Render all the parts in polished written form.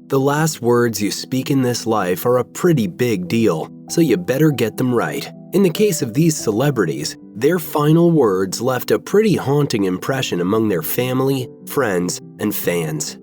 The last words you speak in this life are a pretty big deal, so you better get them right. In the case of these celebrities, their final words left a pretty haunting impression among their family, friends, and fans.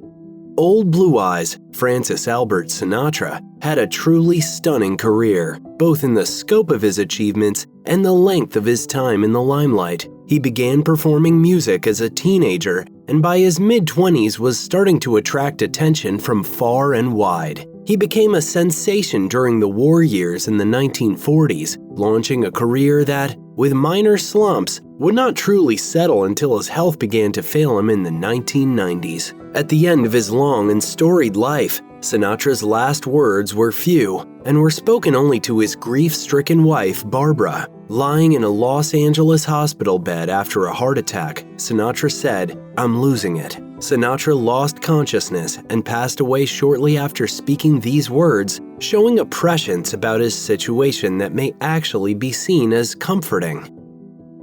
Old Blue Eyes, Francis Albert Sinatra, had a truly stunning career, both in the scope of his achievements and the length of his time in the limelight. He began performing music as a teenager, and by his mid-20s was starting to attract attention from far and wide. He became a sensation during the war years in the 1940s, launching a career that, with minor slumps, would not truly settle until his health began to fail him in the 1990s. At the end of his long and storied life, Sinatra's last words were few and were spoken only to his grief-stricken wife, Barbara. Lying in a Los Angeles hospital bed after a heart attack, Sinatra said, "I'm losing it." Sinatra lost consciousness and passed away shortly after speaking these words, showing a prescience about his situation that may actually be seen as comforting.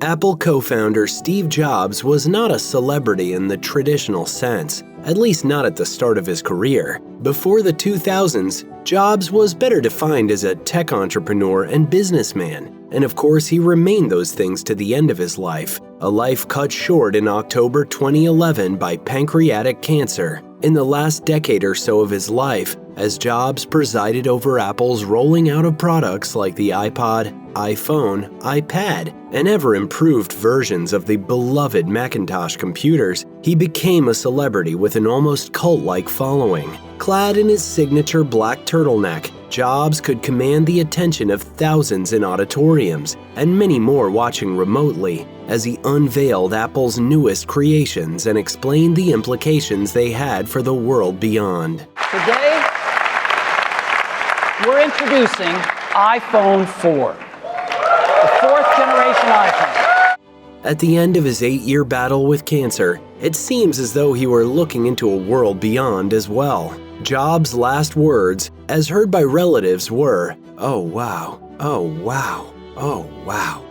Apple co-founder Steve Jobs was not a celebrity in the traditional sense, at least not at the start of his career. Before the 2000s, Jobs was better defined as a tech entrepreneur and businessman, and of course he remained those things to the end of his life, a life cut short in October 2011 by pancreatic cancer. In the last decade or so of his life, as Jobs presided over Apple's rolling out of products like the iPod, iPhone, iPad, and ever-improved versions of the beloved Macintosh computers, he became a celebrity with an almost cult-like following. Clad in his signature black turtleneck, Jobs could command the attention of thousands in auditoriums, and many more watching remotely, as he unveiled Apple's newest creations and explained the implications they had for the world beyond. Today, we're introducing iPhone 4, the fourth generation iPhone. At the end of his 8-year battle with cancer, it seems as though he were looking into a world beyond as well. Jobs' last words, as heard by relatives, were, "Oh wow, oh wow, oh wow."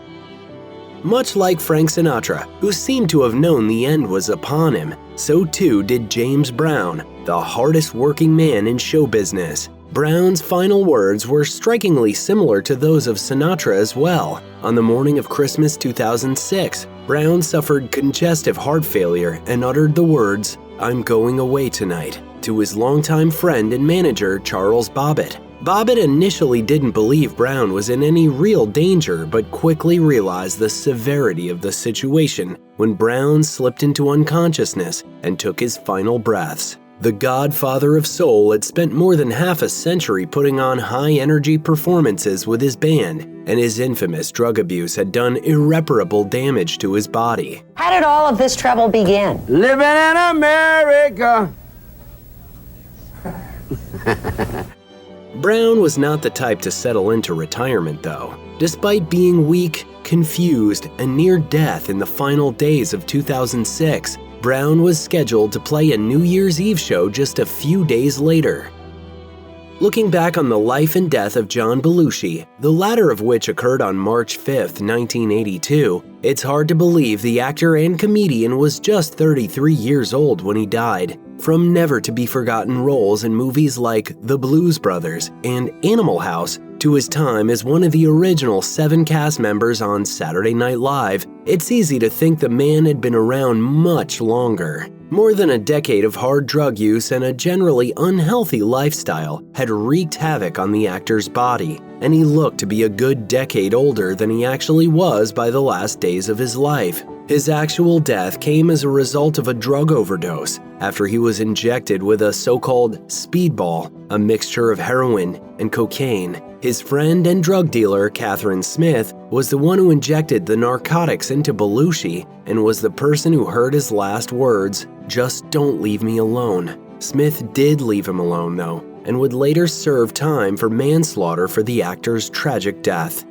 Much like Frank Sinatra, who seemed to have known the end was upon him, so too did James Brown, the hardest working man in show business. Brown's final words were strikingly similar to those of Sinatra as well. On the morning of Christmas 2006, Brown suffered congestive heart failure and uttered the words, "I'm going away tonight," to his longtime friend and manager Charles Bobbitt. Bobbitt initially didn't believe Brown was in any real danger, but quickly realized the severity of the situation when Brown slipped into unconsciousness and took his final breaths. The godfather of soul had spent more than half a century putting on high-energy performances with his band, and his infamous drug abuse had done irreparable damage to his body. How did all of this trouble begin? Living in America. Brown was not the type to settle into retirement, though. Despite being weak, confused, and near death in the final days of 2006, Brown was scheduled to play a New Year's Eve show just a few days later. Looking back on the life and death of John Belushi, the latter of which occurred on March 5, 1982, it's hard to believe the actor and comedian was just 33 years old when he died. From never-to-be-forgotten roles in movies like The Blues Brothers and Animal House to his time as one of the original 7 cast members on Saturday Night Live, it's easy to think the man had been around much longer. More than a decade of hard drug use and a generally unhealthy lifestyle had wreaked havoc on the actor's body, and he looked to be a good decade older than he actually was by the last days of his life. His actual death came as a result of a drug overdose after he was injected with a so-called speedball, a mixture of heroin and cocaine. His friend and drug dealer, Catherine Smith, was the one who injected the narcotics into Belushi and was the person who heard his last words, "Just don't leave me alone." Smith did leave him alone, though, and would later serve time for manslaughter for the actor's tragic death.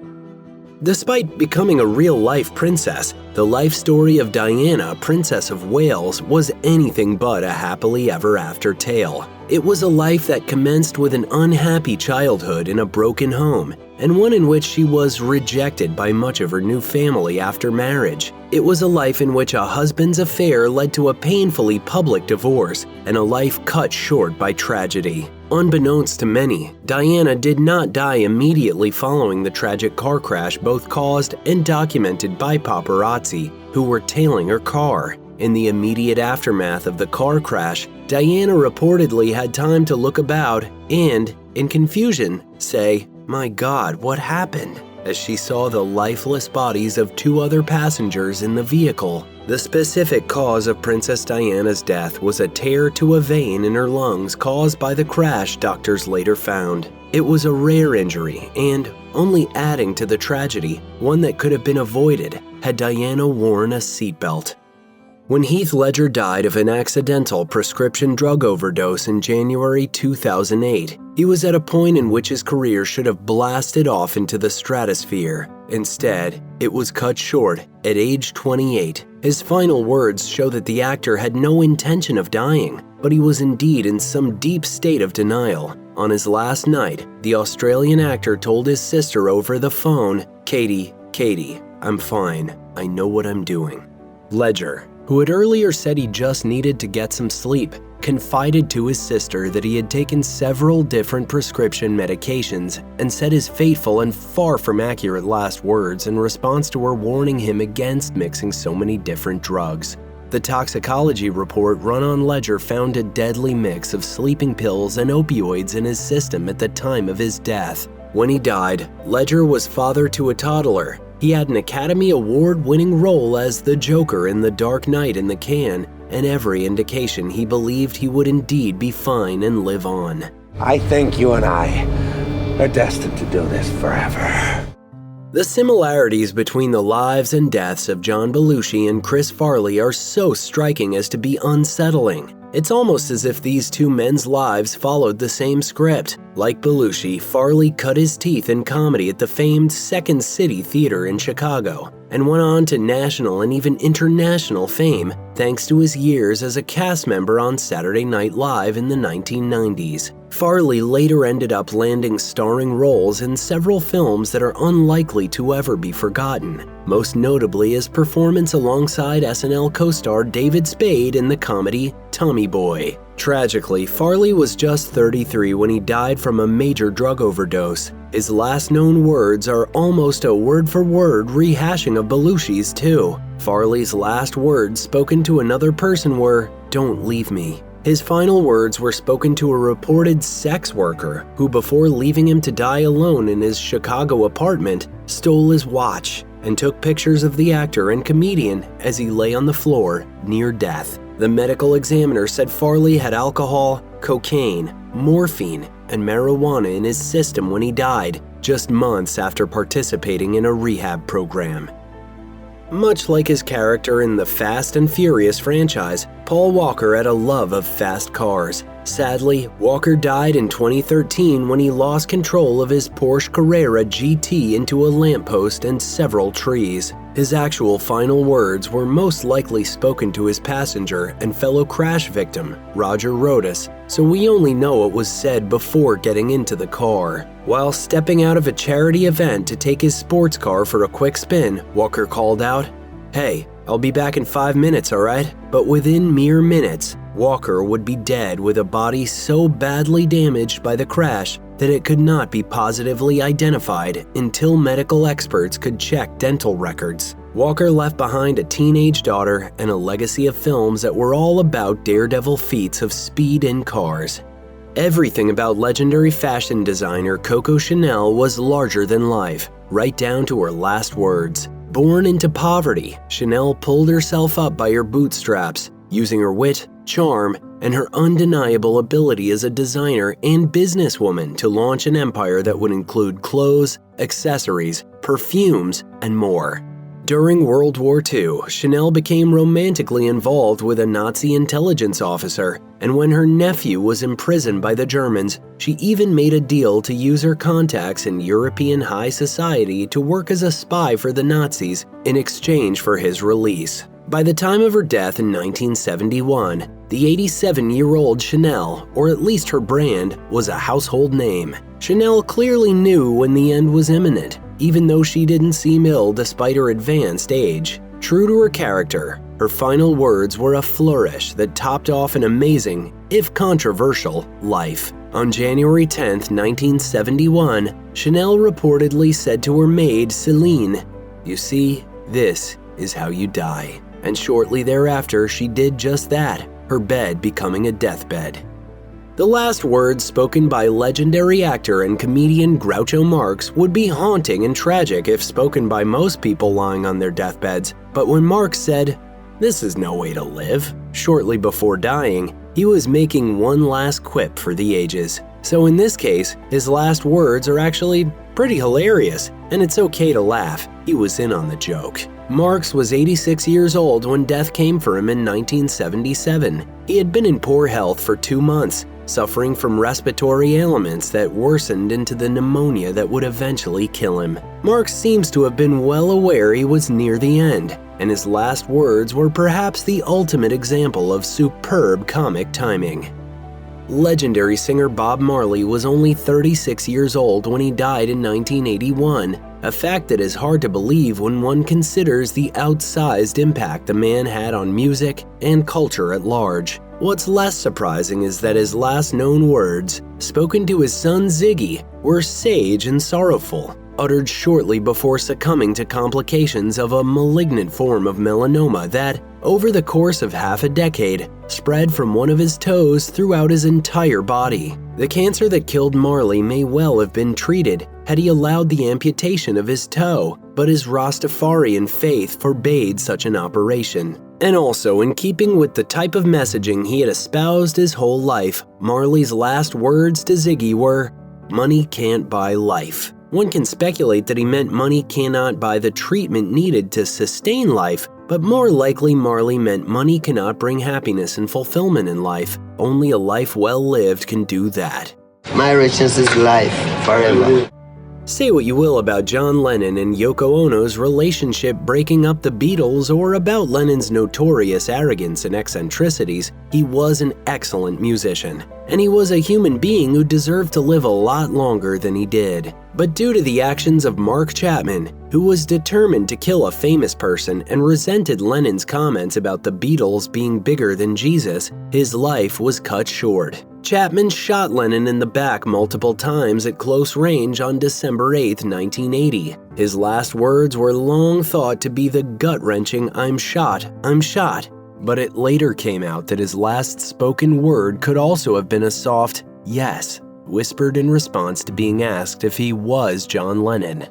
Despite becoming a real-life princess, the life story of Diana, Princess of Wales, was anything but a happily ever after tale. It was a life that commenced with an unhappy childhood in a broken home, and one in which she was rejected by much of her new family after marriage. It was a life in which a husband's affair led to a painfully public divorce, and a life cut short by tragedy. Unbeknownst to many, Diana did not die immediately following the tragic car crash both caused and documented by paparazzi who were tailing her car. In the immediate aftermath of the car crash, Diana reportedly had time to look about and, in confusion, say, "My God, what happened?" as she saw the lifeless bodies of 2 other passengers in the vehicle. The specific cause of Princess Diana's death was a tear to a vein in her lungs caused by the crash, doctors later found. It was a rare injury and, only adding to the tragedy, one that could have been avoided had Diana worn a seatbelt. When Heath Ledger died of an accidental prescription drug overdose in January 2008, he was at a point in which his career should have blasted off into the stratosphere. Instead, it was cut short at age 28. His final words show that the actor had no intention of dying, but he was indeed in some deep state of denial. On his last night, the Australian actor told his sister over the phone, Katie, I'm fine. I know what I'm doing." Ledger, who had earlier said he just needed to get some sleep, confided to his sister that he had taken several different prescription medications and said his fateful and far from accurate last words in response to her warning him against mixing so many different drugs. The toxicology report run on Ledger found a deadly mix of sleeping pills and opioids in his system at the time of his death. When he died, Ledger was father to a toddler. He had an Academy Award-winning role as the Joker in The Dark Knight in the can, and every indication he believed he would indeed be fine and live on. I think you and I are destined to do this forever. The similarities between the lives and deaths of John Belushi and Chris Farley are so striking as to be unsettling. It's almost as if these 2 men's lives followed the same script. Like Belushi, Farley cut his teeth in comedy at the famed Second City Theater in Chicago, and went on to national and even international fame thanks to his years as a cast member on Saturday Night Live in the 1990s. Farley later ended up landing starring roles in several films that are unlikely to ever be forgotten, most notably his performance alongside SNL co-star David Spade in the comedy Tommy Boy. Tragically, Farley was just 33 when he died from a major drug overdose. His last known words are almost a word-for-word rehashing of Belushi's too. Farley's last words spoken to another person were, "Don't leave me." His final words were spoken to a reported sex worker who, before leaving him to die alone in his Chicago apartment, stole his watch and took pictures of the actor and comedian as he lay on the floor near death. The medical examiner said Farley had alcohol, cocaine, morphine, and marijuana in his system when he died, just months after participating in a rehab program. Much like his character in the Fast and Furious franchise, Paul Walker had a love of fast cars. Sadly, Walker died in 2013 when he lost control of his Porsche Carrera GT into a lamppost and several trees. His actual final words were most likely spoken to his passenger and fellow crash victim, Roger Rodas, so we only know what was said before getting into the car. While stepping out of a charity event to take his sports car for a quick spin, Walker called out, "Hey, I'll be back in 5 minutes, alright?" But within mere minutes, Walker would be dead with a body so badly damaged by the crash that it could not be positively identified until medical experts could check dental records. Walker left behind a teenage daughter and a legacy of films that were all about daredevil feats of speed in cars. Everything about legendary fashion designer Coco Chanel was larger than life, right down to her last words. Born into poverty, Chanel pulled herself up by her bootstraps, using her wit, charm, and her undeniable ability as a designer and businesswoman to launch an empire that would include clothes, accessories, perfumes, and more. During World War II, Chanel became romantically involved with a Nazi intelligence officer, and when her nephew was imprisoned by the Germans, she even made a deal to use her contacts in European high society to work as a spy for the Nazis in exchange for his release. By the time of her death in 1971, The 87-year-old Chanel, or at least her brand, was a household name. Chanel clearly knew when the end was imminent, even though she didn't seem ill despite her advanced age. True to her character, her final words were a flourish that topped off an amazing, if controversial, life. On January 10, 1971, Chanel reportedly said to her maid, Celine, "You see, this is how you die." And shortly thereafter, she did just that, her bed becoming a deathbed. The last words spoken by legendary actor and comedian Groucho Marx would be haunting and tragic if spoken by most people lying on their deathbeds, but when Marx said, "This is no way to live," shortly before dying, he was making one last quip for the ages. So in this case, his last words are actually pretty hilarious, and it's okay to laugh. He was in on the joke. Marx was 86 years old when death came for him in 1977. He had been in poor health for 2 months, suffering from respiratory ailments that worsened into the pneumonia that would eventually kill him. Marx seems to have been well aware he was near the end, and his last words were perhaps the ultimate example of superb comic timing. Legendary singer Bob Marley was only 36 years old when he died in 1981, a fact that is hard to believe when one considers the outsized impact the man had on music and culture at large. What's less surprising is that his last known words, spoken to his son Ziggy, were sage and sorrowful, uttered shortly before succumbing to complications of a malignant form of melanoma that, over the course of half a decade, spread from one of his toes throughout his entire body. The cancer that killed Marley may well have been treated had he allowed the amputation of his toe, but his Rastafarian faith forbade such an operation. And also, in keeping with the type of messaging he had espoused his whole life, Marley's last words to Ziggy were, "Money can't buy life." One can speculate that he meant money cannot buy the treatment needed to sustain life, but more likely Marley meant money cannot bring happiness and fulfillment in life. Only a life well lived can do that. My richness is life, forever. Say what you will about John Lennon and Yoko Ono's relationship breaking up the Beatles or about Lennon's notorious arrogance and eccentricities, he was an excellent musician. And he was a human being who deserved to live a lot longer than he did. But due to the actions of Mark Chapman, who was determined to kill a famous person and resented Lennon's comments about the Beatles being bigger than Jesus, his life was cut short. Chapman shot Lennon in the back multiple times at close range on December 8, 1980. His last words were long thought to be the gut-wrenching "I'm shot, I'm shot." But it later came out that his last spoken word could also have been a soft "yes," whispered in response to being asked if he was John Lennon.